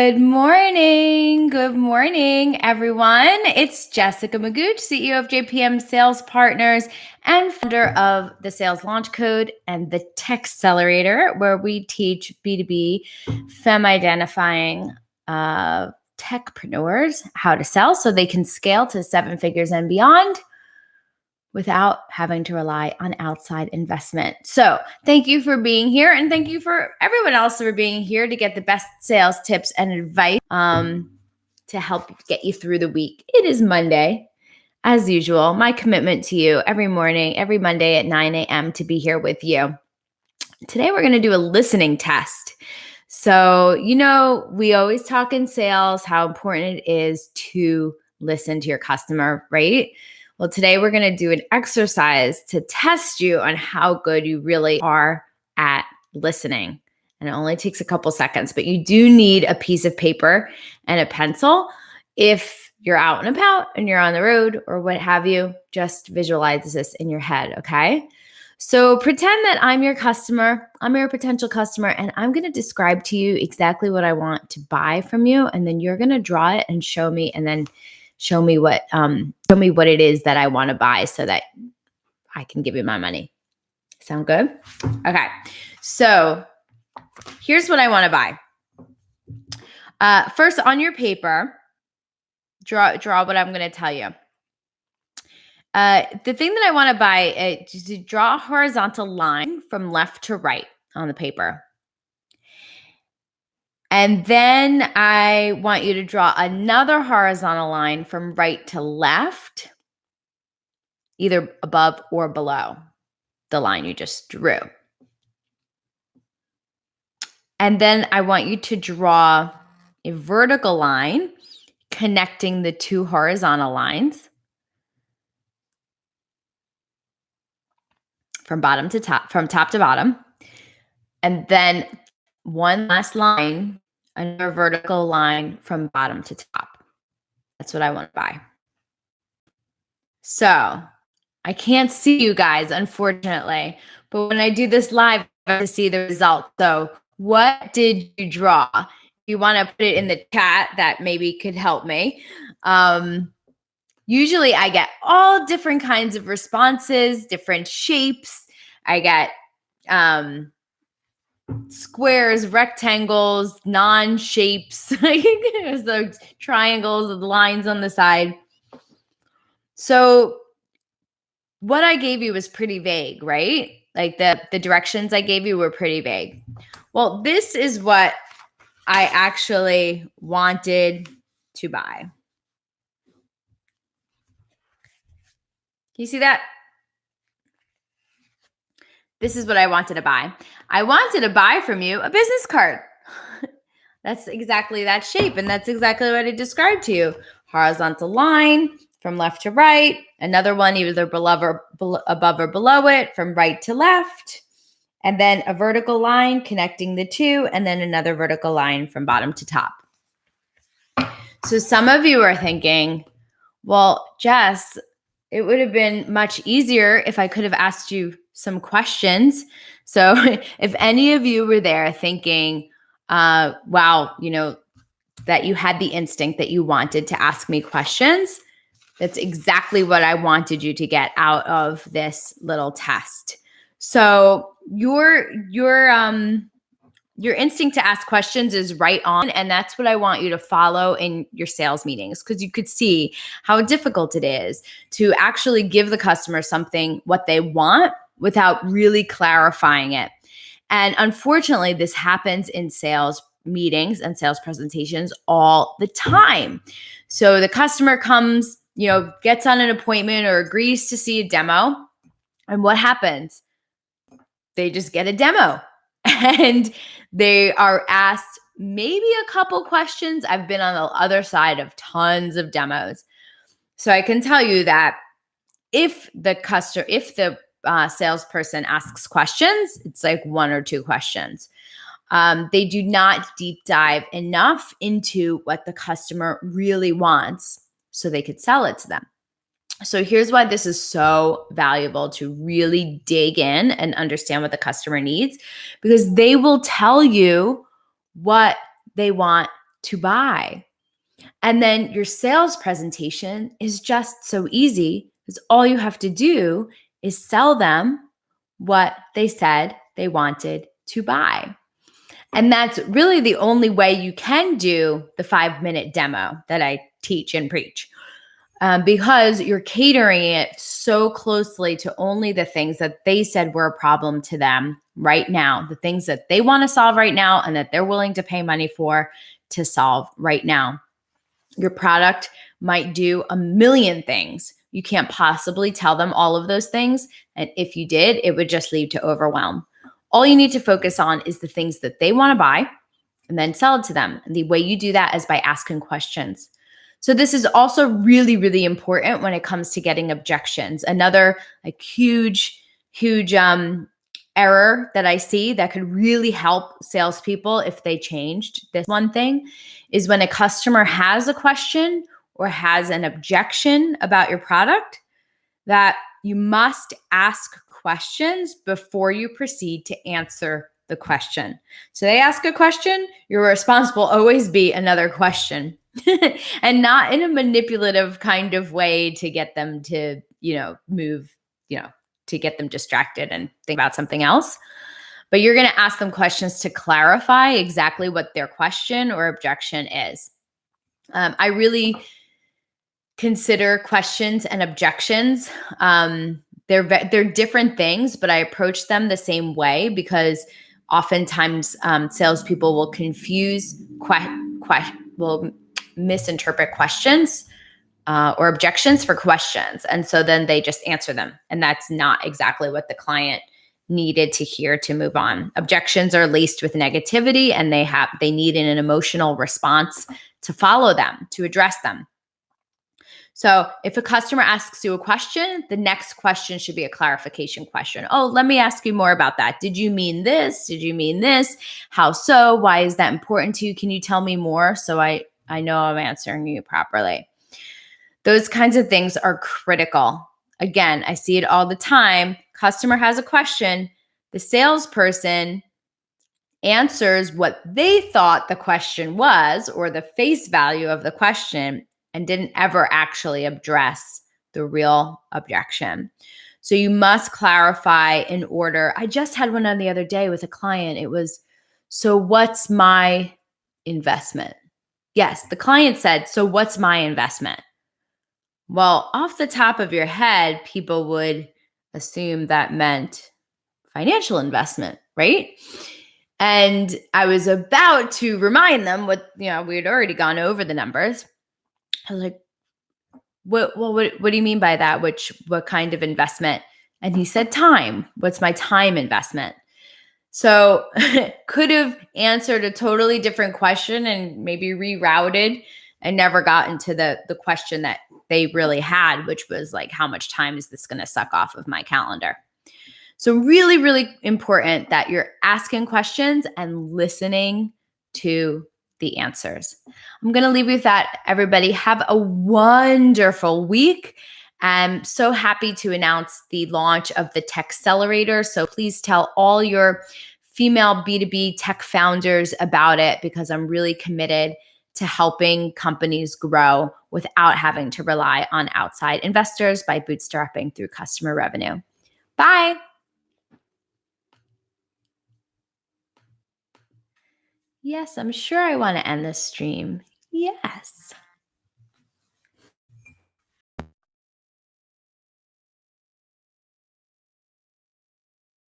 Good morning. Good morning, everyone. It's Jessica Magoch, CEO of JPM Sales Partners and founder of the Sales Launch Code and the Tech Accelerator, where we teach B2B femme identifying techpreneurs how to sell so they can scale to 7 figures and beyond without having to rely on outside investment. So thank you for being here, and thank you for everyone else for being here to get the best sales tips and advice to help get you through the week. It is Monday, as usual. My commitment to you every morning, every Monday at 9 a.m. to be here with you. Today, we're going to do a listening test. So, we always talk in sales how important it is to listen to your customer, right? Well, today we're going to do an exercise to test you on how good you really are at listening. And it only takes a couple seconds, but you do need a piece of paper and a pencil. If you're out and about and you're on the road or what have you, just visualize this in your head, okay? So pretend that I'm your customer, I'm your potential customer, and I'm going to describe to you exactly what I want to buy from you. And then you're going to draw it and show me, and then show me what it is that I want to buy so that I can give you my money. Sound good? Okay. So here's what I want to buy. First, on your paper, draw what I'm going to tell you. The thing that I want to buy is to draw a horizontal line from left to right on the paper. And then I want you to draw another horizontal line from right to left, either above or below the line you just drew. And then I want you to draw a vertical line connecting the two horizontal lines from top to bottom. And then one last line, another vertical line from bottom to top. That's what I want to buy. So I can't see you guys, unfortunately, but when I do this live, I have to see the result. So what did you draw? If you want to put it in the chat, that maybe could help me. Usually I get all different kinds of responses, different shapes. I get squares, rectangles, non-shapes, so triangles with lines on the side. So what I gave you was pretty vague, right? Like the directions I gave you were pretty vague. Well, this is what I actually wanted to buy. Can you see that? This is what I wanted to buy. I wanted to buy from you a business card. That's exactly that shape, and that's exactly what I described to you. Horizontal line from left to right, another one either above or below it from right to left, and then a vertical line connecting the two, and then another vertical line from bottom to top. So some of you are thinking, well, Jess, it would have been much easier if I could have asked you some questions. So if any of you were there thinking, wow, that you had the instinct that you wanted to ask me questions, that's exactly what I wanted you to get out of this little test. So your instinct to ask questions is right on, and that's what I want you to follow in your sales meetings, because you could see how difficult it is to actually give the customer something, what they want, without really clarifying it. And unfortunately, this happens in sales meetings and sales presentations all the time. So the customer comes, gets on an appointment or agrees to see a demo. And what happens? They just get a demo and they are asked maybe a couple questions. I've been on the other side of tons of demos. So I can tell you that if the salesperson asks questions, it's like 1 or 2 questions. They do not deep dive enough into what the customer really wants so they could sell it to them. So here's why this is so valuable, to really dig in and understand what the customer needs, because they will tell you what they want to buy. And then your sales presentation is just so easy because all you have to do is sell them what they said they wanted to buy. And that's really the only way you can do the 5-minute demo that I teach and preach, because you're catering it so closely to only the things that they said were a problem to them right now, the things that they want to solve right now and that they're willing to pay money for to solve right now. Your product might do a million things. You can't possibly tell them all of those things. And if you did, it would just lead to overwhelm. All you need to focus on is the things that they want to buy and then sell it to them. And the way you do that is by asking questions. So this is also really, really important when it comes to getting objections. Another huge error that I see that could really help salespeople if they changed this one thing is when a customer has a question or has an objection about your product, that you must ask questions before you proceed to answer the question. So they ask a question, your response will always be another question. And not in a manipulative kind of way to get them to, move, to get them distracted and think about something else. But you're going to ask them questions to clarify exactly what their question or objection is. I really consider questions and objections. They're different things, but I approach them the same way because oftentimes salespeople will will misinterpret questions or objections for questions. And so then they just answer them. And that's not exactly what the client needed to hear to move on. Objections are laced with negativity and they need an emotional response to follow them, to address them. So if a customer asks you a question, the next question should be a clarification question. Oh, let me ask you more about that. Did you mean this? Did you mean this? How so? Why is that important to you? Can you tell me more so I know I'm answering you properly? Those kinds of things are critical. Again, I see it all the time. Customer has a question. The salesperson answers what they thought the question was or the face value of the question and didn't ever actually address the real objection. So you must clarify in order. I just had one on the other day with a client. It was, so what's my investment? Yes, the client said, so what's my investment? Well, off the top of your head, people would assume that meant financial investment, right? And I was about to remind them we had already gone over the numbers. I was like, what do you mean by that? What kind of investment? And he said, time. What's my time investment? So could have answered a totally different question and maybe rerouted and never gotten to the question that they really had, which was like, how much time is this going to suck off of my calendar? So really, really important that you're asking questions and listening to the answers. I'm going to leave you with that, everybody. Have a wonderful week. I'm so happy to announce the launch of the Tech Accelerator. So please tell all your female B2B tech founders about it because I'm really committed to helping companies grow without having to rely on outside investors by bootstrapping through customer revenue. Bye. Yes, I'm sure I want to end this stream. Yes.